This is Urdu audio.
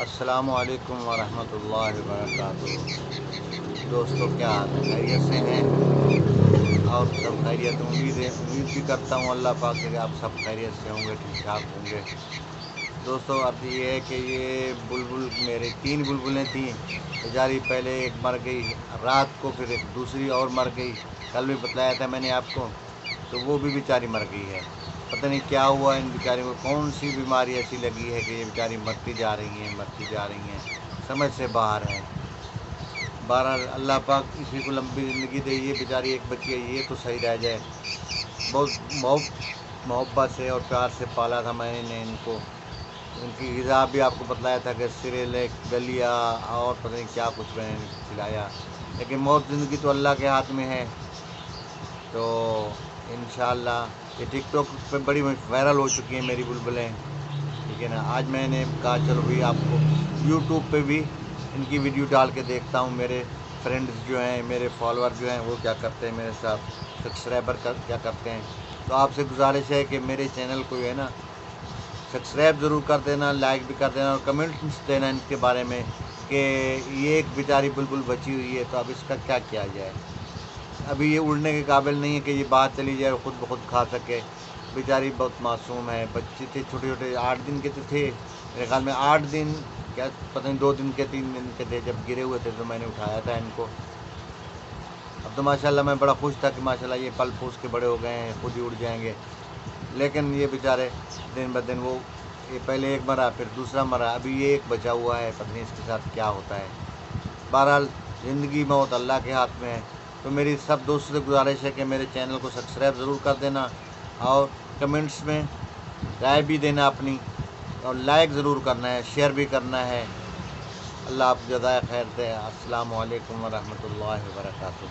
السلام علیکم ورحمۃ اللہ وبرکاتہ۔ دوستوں، کیا حال ہے؟ خیریت سے ہیں؟ اور سب خیریت؟ امید بھی کرتا ہوں اللہ پاک سے کہ آپ سب خیریت سے ہوں گے، ٹھیک ٹھاک ہوں گے۔ دوستوں، اب یہ ہے کہ یہ بلبل، میرے 3 بلبلیں تھیں بیچاری، پہلے ایک مر گئی رات کو، پھر ایک دوسری اور مر گئی، کل بھی بتلایا تھا میں نے آپ کو، تو وہ بھی بیچاری مر گئی ہے۔ پتہ نہیں کیا ہوا ان بیچاریوں کو، کون سی بیماری ایسی لگی ہے کہ یہ بیچاری مرتی جا رہی ہیں، سمجھ سے باہر ہے۔ بہرحال اللہ پاک اسی کو لمبی زندگی دے، یہ بیچاری ایک بچی ہے، یہ تو صحیح رہ جائے۔ بہت محبت سے اور پیار سے پالا تھا میں نے ان کو۔ ان کی غذا بھی آپ کو بتلایا تھا کہ سریلیک، دلیا اور پتہ نہیں کیا کچھ میں نے کھلایا، لیکن موت زندگی تو اللہ کے ہاتھ میں ہے۔ تو انشاءاللہ یہ ٹک ٹاک پہ بڑی وائرل ہو چکی ہیں میری بلبلیں، ٹھیک ہے نا۔ آج میں نے کہا چلو بھی آپ کو یوٹیوب پہ بھی ان کی ویڈیو ڈال کے دیکھتا ہوں، میرے فرینڈز جو ہیں، میرے فالوور جو ہیں، وہ کیا کرتے ہیں میرے ساتھ، سبسکرائبر کیا کرتے ہیں۔ تو آپ سے گزارش ہے کہ میرے چینل کو ہے نا سبسکرائب ضرور کر دینا، لائک بھی کر دینا، اور کمنٹس دینا ان کے بارے میں کہ یہ ایک بیچاری بلبل بچی ہوئی ہے، تو اب اس کا کیا کیا جائے۔ ابھی یہ اڑنے کے قابل نہیں ہے کہ یہ باہر چلی جائے اور خود بخود کھا سکے، بیچاری بہت معصوم ہے۔ بچے تھے چھوٹے چھوٹے، 8 دن کے تو تھے میرے خیال میں، 8 دن کیا پتہ نہیں، 2 دن کے 3 دن کے تھے جب گرے ہوئے تھے، تو میں نے اٹھایا تھا ان کو۔ اب تو ماشاءاللہ میں بڑا خوش تھا کہ ماشاءاللہ یہ پل پھوس کے بڑے ہو گئے ہیں، خود ہی اڑ جائیں گے، لیکن یہ بیچارے دن بدن وہ، یہ پہلے ایک مرا پھر دوسرا مرا، ابھی یہ ایک بچا ہوا ہے، پتہ نہیں اس کے ساتھ کیا ہوتا ہے۔ بہرحال زندگی موت اللہ کے ہاتھ میں ہے۔ تو میری سب دوستوں سے گزارش ہے کہ میرے چینل کو سبسکرائب ضرور کر دینا، اور کمنٹس میں رائے بھی دینا اپنی، اور لائک ضرور کرنا ہے، شیئر بھی کرنا ہے۔ اللہ آپ کو جزائے خیر دے۔ السلام علیکم ورحمۃ اللہ وبرکاتہ۔